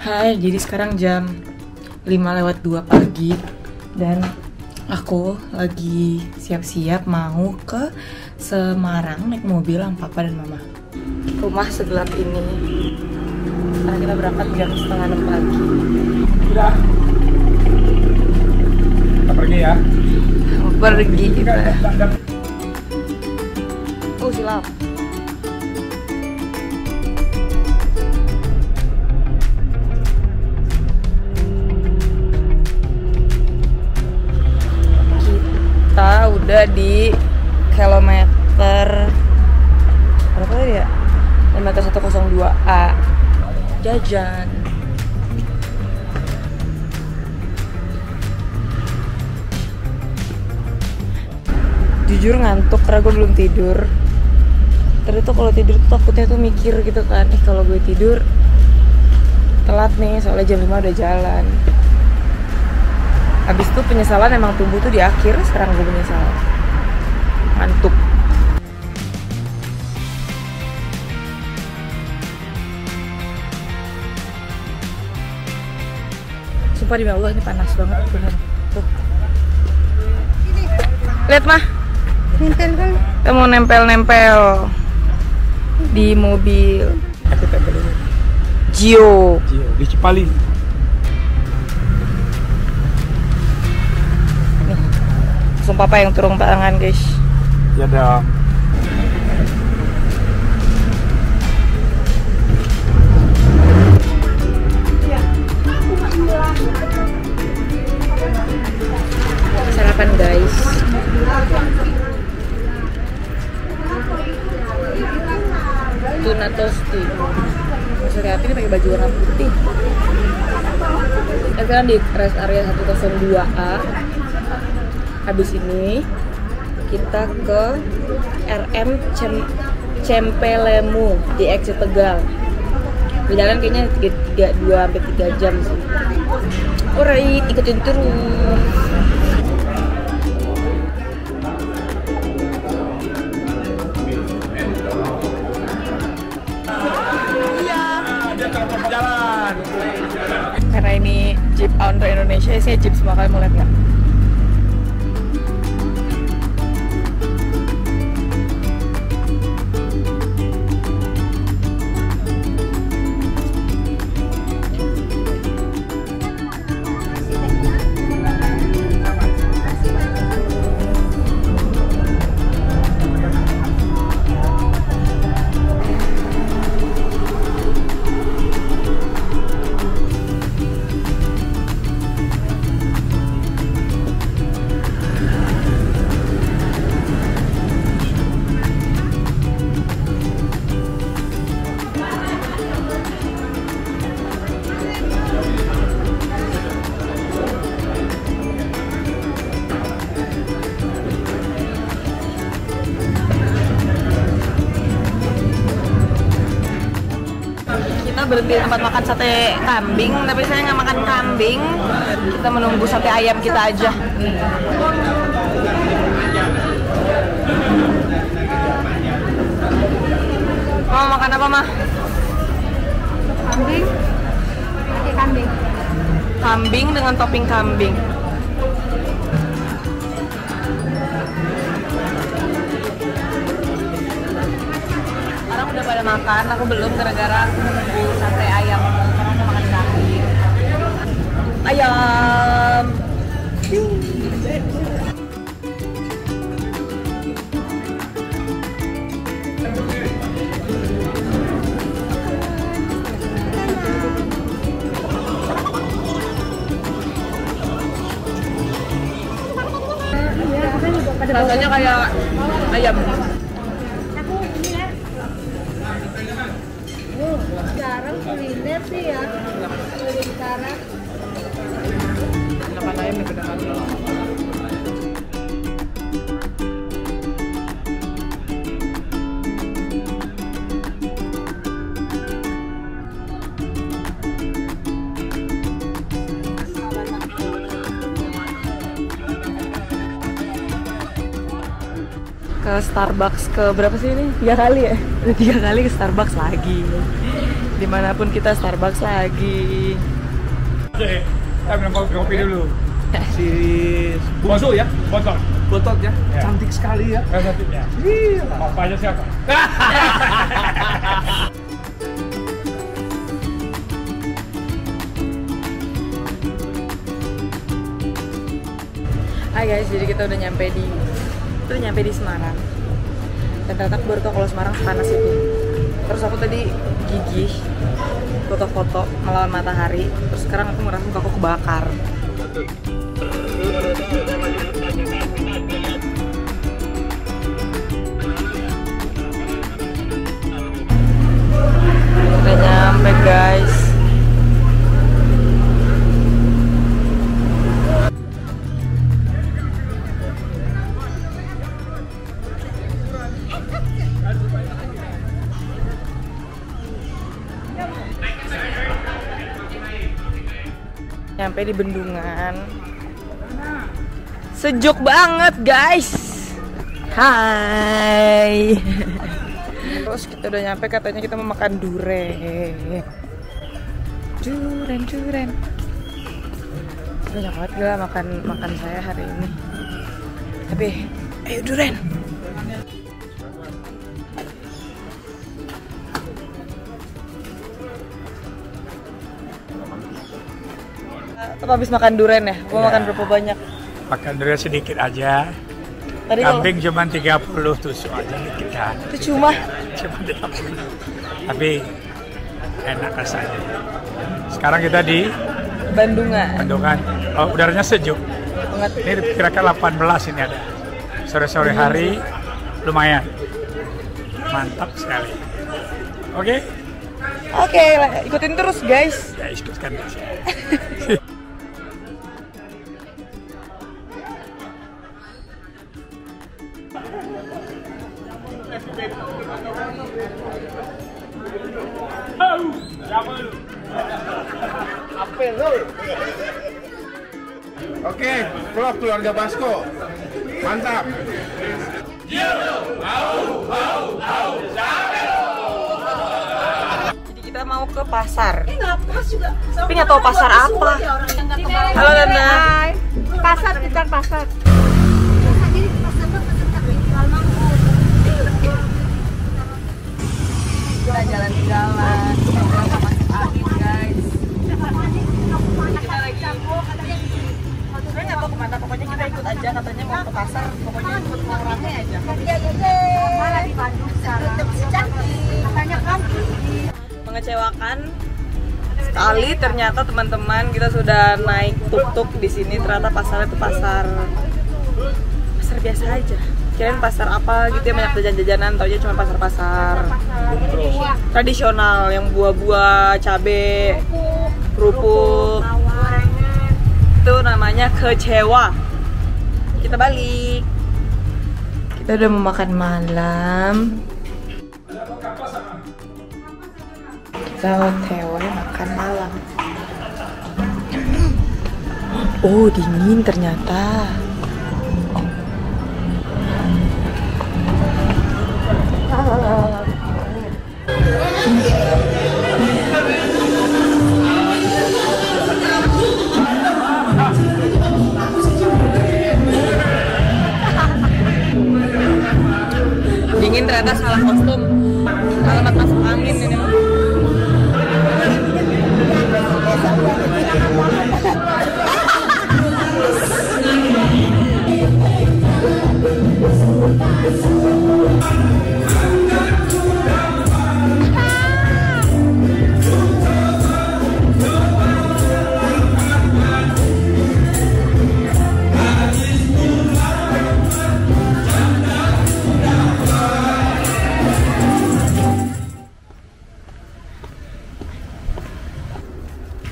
Hai, jadi sekarang jam 5:02 pagi dan aku lagi siap-siap mau ke Semarang naik mobil sama papa dan mama. Rumah segelap ini. Sekarang kita berangkat jam 5:30 pagi. Udah. Kita pergi ya. Pergi kita. Oh, silap. Kita udah di kilometer berapa tadi ya? Kilometer 102A. Jajan. Jujur ngantuk karena gue belum tidur. Terus tuh kalau tidur tuh takutnya tuh mikir gitu kan, kalau gue tidur telat nih soalnya jam 5 udah jalan. Habis itu penyesalan emang tumbuh tuh di akhir, sekarang gue menyesal. Ngantuk. Sumpah demi Allah ini panas banget bener. Tuh. Lihat mah. Nempel kan? Kita mau nempel-nempel di mobil. Aku tempel ini. Gio Di Cipali. Nih. Langsung papa yang turun tangan guys. Ya dong. Sarapan guys. Tuna toasty. Maksudnya ini pakai baju warna putih. Kita sekarang di rest area 102A. Habis ini kita ke RM Cempelemu di exit Tegal. Perjalanan kayaknya 2-3 jam sih. Alright, ikutin terus. Jalan. Karena ini Jeep Outdoor Indonesia, saya Jeep semua, kalian mau lihat nggak? Berhenti di tempat makan sate kambing, tapi saya nggak makan kambing. Kita menunggu sate ayam kita aja. Mau makan apa mah? Kambing. Pakai kambing. Kambing dengan topping kambing. Sekarang udah pada makan, aku belum gara-gara menunggu sate ayam karena mau makan kambing. Ayam. Rasanya kayak ayam. Jarang kuliner sih ya. Kalau sekarang. Makan ayam nih kedengaran. Ke Starbucks ke berapa sih ini? 3 kali ya? Udah 3 kali ke Starbucks lagi. Dimanapun kita Starbucks lagi. Kita minum kopi dulu. Si Bungsu ya? Botot ya? Cantik sekali ya. Cantiknya. Papanya siapa? Hai guys, jadi kita udah nyampe di Semarang. Dan ternyata aku baru tau kalau Semarang panas itu. Terus aku tadi gigih foto-foto melawan matahari. Terus sekarang aku ngerasa muka aku kebakar. Udah nyampe guys. Nyampe di bendungan. Sejuk banget guys. Hai. Terus kita udah nyampe, katanya kita mau makan durian. Durian. Banyak banget gila makan saya hari ini. Tapi ayo durian. Apa habis makan durian ya? Mau makan berapa banyak? Makan durian sedikit aja. Tadi Kambing cuma 30 tusuk aja kita. Itu cuma 30. Tapi enak rasanya. Sekarang kita di Bandungan. Oh, udaranya sejuk. Banget. Ini kira-kira 18 ini ada. Sore-sore hari lumayan. Mantap sekali. Oke? Oke, ikutin terus guys. Ya, ikutkan terus. Oke, vlog keluarga Basko. Mantap. Jadi kita mau ke pasar. Tapi nggak tahu pasar apa. Halo Tante. Pasar, bukan pasar. Kita jalan-jalan. Kita masuk angin guys. Kita lagi. Sebenarnya nggak tahu kemana. Pokoknya kita ikut aja. Katanya mau ke pasar. Pokoknya ikut mau rame aja. Lagi Bandung sekarang. Katanya kan. Mengecewakan sekali, ternyata teman-teman kita sudah naik tuk-tuk di sini. Ternyata pasarnya itu pasar biasa aja. Kirain pasar apa gitu ya, banyak jajan-jajanan, taunya cuma pasar-pasar tradisional yang buah-buah, cabe, kerupuk. Itu namanya kecewa. Kita balik. Kita udah mau makan malam. Kita OTW makan malam. Oh, dingin ternyata. Dingin ternyata salah kostum. Alamat masuk angin ini.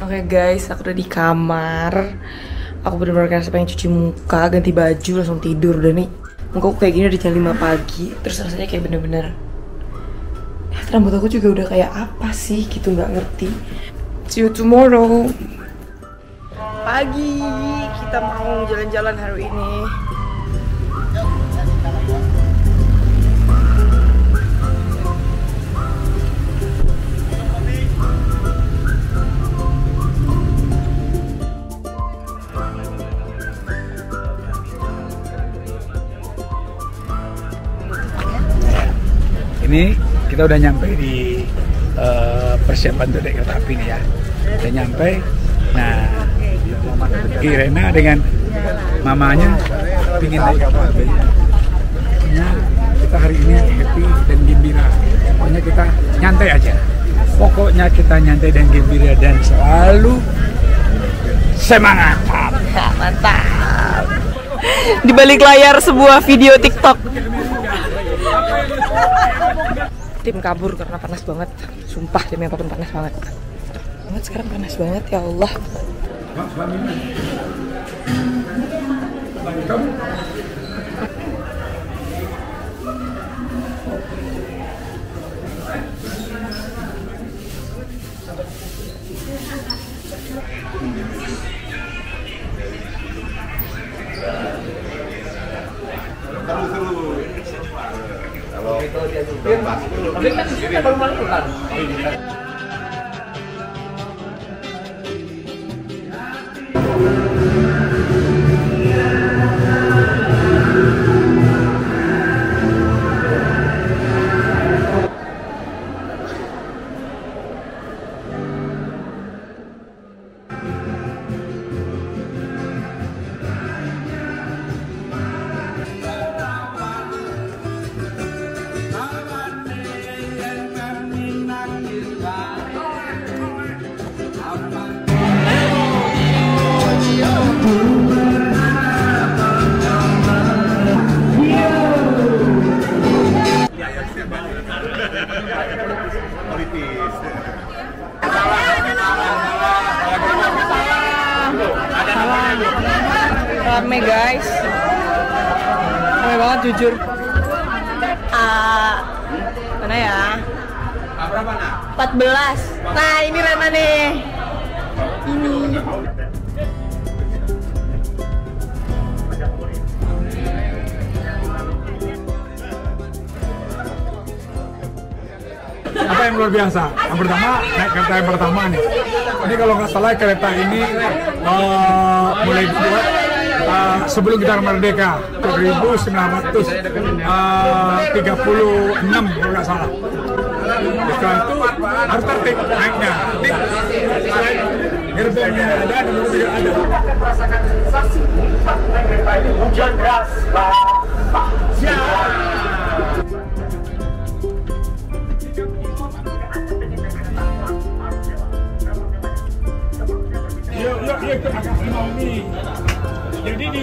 Oke guys, aku udah di kamar. Aku bener-bener kayak pengen cuci muka, ganti baju, langsung tidur. Udah nih, muka aku kayak gini udah jam 5 pagi. Terus rasanya kayak bener-bener rambut aku juga udah kayak apa sih gitu, nggak ngerti. See you tomorrow. Pagi, kita mau jalan-jalan hari ini. kita udah nyampe di persiapan untuk naik kereta api nih ya. Udah nyampe. Nah, Irena dengan mamanya pingin naik kereta api. Pokoknya kita hari ini happy dan gembira. Pokoknya kita nyantai aja. Pokoknya kita nyantai dan gembira dan selalu semangat. Mantap. Di balik layar sebuah video TikTok. Tim kabur karena panas banget. Sumpah demi apapun panas banget. Sekarang panas banget ya Allah. Rame guys, rame banget jujur. Mana ya? Berapa nak? 14. Nah ini Rena nih. Ini. Apa yang luar biasa? Yang pertama, naik kereta yang pertama nih. Ini kalau nggak salah kereta ini mulai dibuat sebelum kita merdeka 1936 kalau nggak salah. Setelah itu harus tertib naiknya. Gerbongnya ada, dulu tidak ada. Hujan deras. Yuk, agak Umi. Jadi di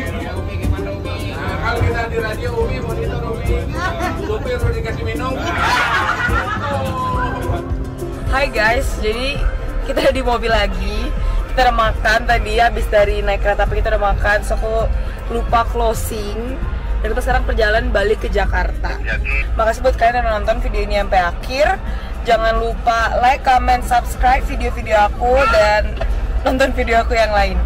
kalau kita di radio Umi, monitor Umi, supir udah dikasih minum. Hai guys, jadi kita di mobil lagi. Kita udah makan tadi, habis dari naik kereta api kita udah makan. So aku lupa closing. Dan kita sekarang perjalanan balik ke Jakarta. Makasih buat kalian yang nonton video ini sampai akhir. Jangan lupa like, comment, subscribe video-video aku dan nonton video aku yang lain.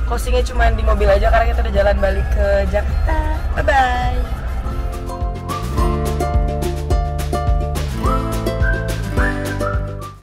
Closingnya cuma di mobil aja karena kita udah jalan balik ke Jakarta. Bye bye.